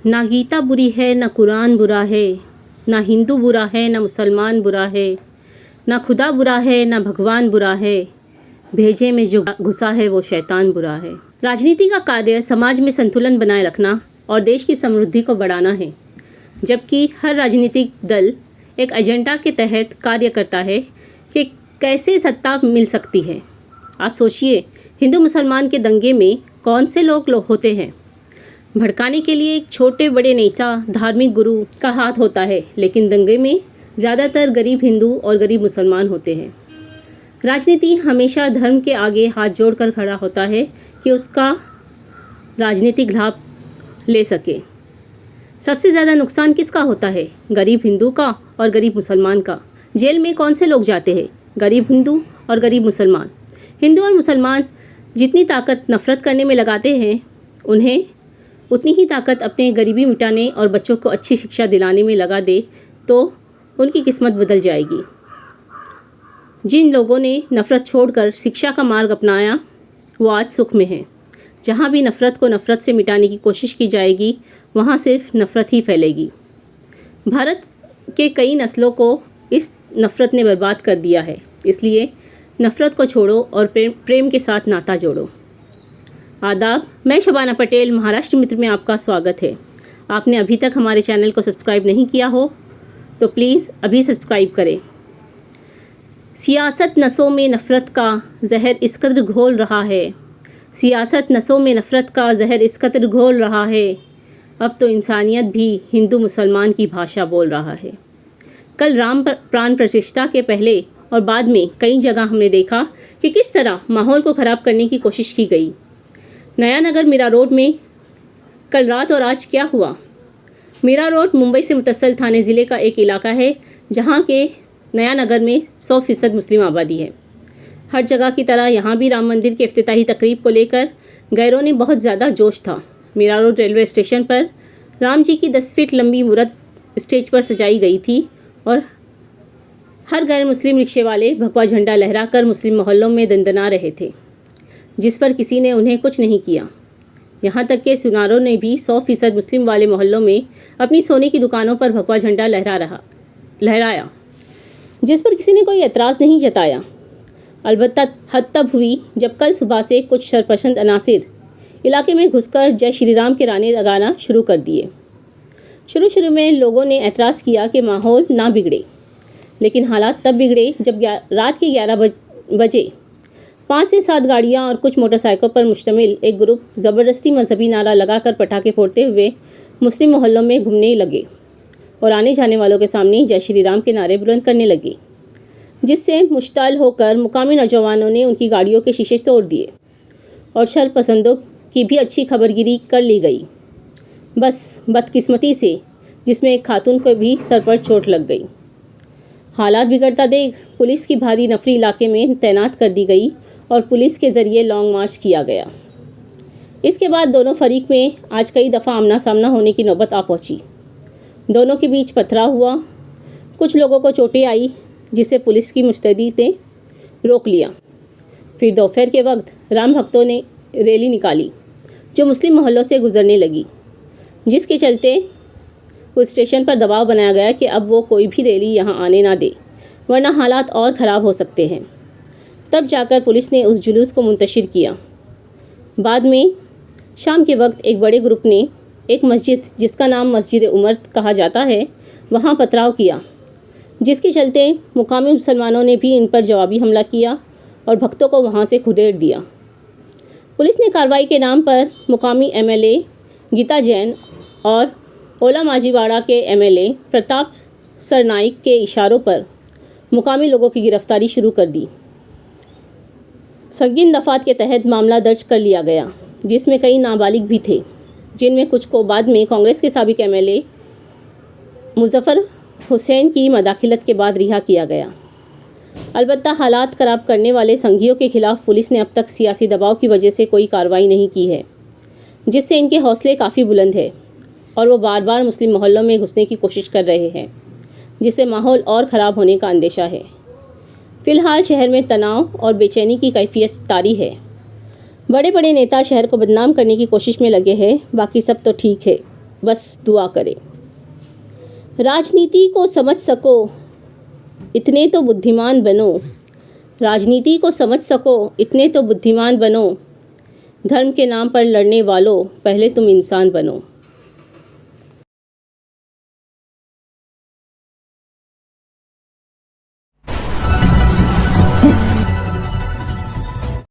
ना गीता बुरी है, ना कुरान बुरा है, ना हिंदू बुरा है, ना मुसलमान बुरा है, ना खुदा बुरा है, ना भगवान बुरा है, भेजे में जो घुसा है वो शैतान बुरा है। राजनीति का कार्य समाज में संतुलन बनाए रखना और देश की समृद्धि को बढ़ाना है, जबकि हर राजनीतिक दल एक एजेंडा के तहत कार्य करता है कि कैसे सत्ता मिल सकती है। आप सोचिए, हिंदू मुसलमान के दंगे में कौन से लोग होते हैं। भड़काने के लिए एक छोटे बड़े नेता, धार्मिक गुरु का हाथ होता है, लेकिन दंगे में ज़्यादातर गरीब हिंदू और गरीब मुसलमान होते हैं। राजनीति हमेशा धर्म के आगे हाथ जोड़कर खड़ा होता है कि उसका राजनीतिक लाभ ले सके। सबसे ज़्यादा नुकसान किसका होता है? गरीब हिंदू का और गरीब मुसलमान का। जेल में कौन से लोग जाते हैं? गरीब हिंदू और गरीब मुसलमान। हिंदू और मुसलमान जितनी ताकत नफ़रत करने में लगाते हैं, उन्हें उतनी ही ताकत अपने गरीबी मिटाने और बच्चों को अच्छी शिक्षा दिलाने में लगा दे तो उनकी किस्मत बदल जाएगी। जिन लोगों ने नफ़रत छोड़कर शिक्षा का मार्ग अपनाया, वो आज सुख में हैं। जहाँ भी नफ़रत को नफ़रत से मिटाने की कोशिश की जाएगी, वहाँ सिर्फ नफ़रत ही फैलेगी। भारत के कई नस्लों को इस नफ़रत ने बर्बाद कर दिया है। इसलिए नफ़रत को छोड़ो और प्रेम के साथ नाता जोड़ो। आदाब, मैं शबाना पटेल, महाराष्ट्र मित्र में आपका स्वागत है। आपने अभी तक हमारे चैनल को सब्सक्राइब नहीं किया हो तो प्लीज़ अभी सब्सक्राइब करें। सियासत नसों में नफ़रत का जहर इस कदर घोल रहा है, सियासत नसों में नफ़रत का जहर इस कदर घोल रहा है, अब तो इंसानियत भी हिंदू मुसलमान की भाषा बोल रहा है। कल राम प्राण प्रतिष्ठा के पहले और बाद में कई जगह हमने देखा कि किस तरह माहौल को ख़राब करने की कोशिश की गई। नया नगर मीरा रोड में कल रात और आज क्या हुआ? मीरा रोड मुंबई से मुतस्सिल थाने ज़िले का एक इलाका है, जहां के नया नगर में 100% मुस्लिम आबादी है। हर जगह की तरह यहाँ भी राम मंदिर के इफ्तिताही तकरीब को लेकर गैरों ने बहुत ज़्यादा जोश था। मीरा रोड रेलवे स्टेशन पर राम जी की 10 फीट लंबी मूर्त स्टेज पर सजाई गई थी और हर गैर मुस्लिम रिक्शे वाले भगवा झंडा लहराकर मुस्लिम मोहल्लों में दंदना रहे थे, जिस पर किसी ने उन्हें कुछ नहीं किया। यहाँ तक के सुनारों ने भी 100% मुस्लिम वाले मोहल्लों में अपनी सोने की दुकानों पर भगवा झंडा लहराया, जिस पर किसी ने कोई एतराज़ नहीं जताया। अलबत्ता हद तब हुई जब कल सुबह से कुछ शरपसंद अनासिर इलाके में घुसकर जय श्री राम के नारे लगाना शुरू कर दिए। शुरू में लोगों ने एतराज़ किया कि माहौल ना बिगड़े, लेकिन हालात तब बिगड़े जब रात के 11 बजे 5 से 7 गाड़ियां और कुछ मोटरसाइकिल पर मुश्तमिल एक ग्रुप ज़बरदस्ती मजहबी नारा लगाकर पटाखे फोड़ते हुए मुस्लिम मोहल्लों में घूमने लगे और आने जाने वालों के सामने जय श्री राम के नारे बुलंद करने लगे, जिससे मुश्ताल होकर मुकामी नौजवानों ने उनकी गाड़ियों के शीशे तोड़ दिए और शरपसंदों की भी अच्छी खबरगिरी कर ली गई। बस बदकिस्मती से जिसमें एक खातून को भी सर पर चोट लग गई। हालात बिगड़ता देख पुलिस की भारी नफरी इलाके में तैनात कर दी गई और पुलिस के ज़रिए लॉन्ग मार्च किया गया। इसके बाद दोनों फरीक में आज कई दफ़ा आमना सामना होने की नौबत आ पहुंची। दोनों के बीच पथराव हुआ, कुछ लोगों को चोटें आई, जिसे पुलिस की मुस्तैदी ने रोक लिया। फिर दोपहर के वक्त राम भक्तों ने रैली निकाली जो मुस्लिम मोहल्लों से गुजरने लगी, जिसके चलते उस स्टेशन पर दबाव बनाया गया कि अब वो कोई भी रैली यहाँ आने ना दे, वरना हालात और ख़राब हो सकते हैं। तब जाकर पुलिस ने उस जुलूस को मुंतशिर किया। बाद में शाम के वक्त एक बड़े ग्रुप ने एक मस्जिद, जिसका नाम मस्जिद उमर कहा जाता है, वहाँ पथराव किया, जिसके चलते मुकामी मुसलमानों ने भी इन पर जवाबी हमला किया और भक्तों को वहाँ से खुदेड़ दिया। पुलिस ने कार्रवाई के नाम पर मुकामी MLA गीता जैन और ओला माजीवाड़ा के MLA प्रताप सरनाइक के इशारों पर मुकामी लोगों की गिरफ्तारी शुरू कर दी। संगीन दफात के तहत मामला दर्ज कर लिया गया, जिसमें कई नाबालिग भी थे, जिनमें कुछ को बाद में कांग्रेस के साबिक MLA मुजफ्फर हुसैन की मदाखिलत के बाद रिहा किया गया। अलबत्ता हालात ख़राब करने वाले संघियों के खिलाफ पुलिस ने अब तक सियासी दबाव की वजह से कोई कार्रवाई नहीं की है, जिससे इनके हौसले काफ़ी बुलंद है और वो बार बार मुस्लिम मोहल्लों में घुसने की कोशिश कर रहे हैं, जिससे माहौल और ख़राब होने का अंदेशा है। फ़िलहाल शहर में तनाव और बेचैनी की कैफियत तारी है। बड़े बड़े नेता शहर को बदनाम करने की कोशिश में लगे हैं, बाकी सब तो ठीक है। बस दुआ करें। राजनीति को समझ सको इतने तो बुद्धिमान बनो, राजनीति को समझ सको इतने तो बुद्धिमान बनो। धर्म के नाम पर लड़ने वालों, पहले तुम इंसान बनो।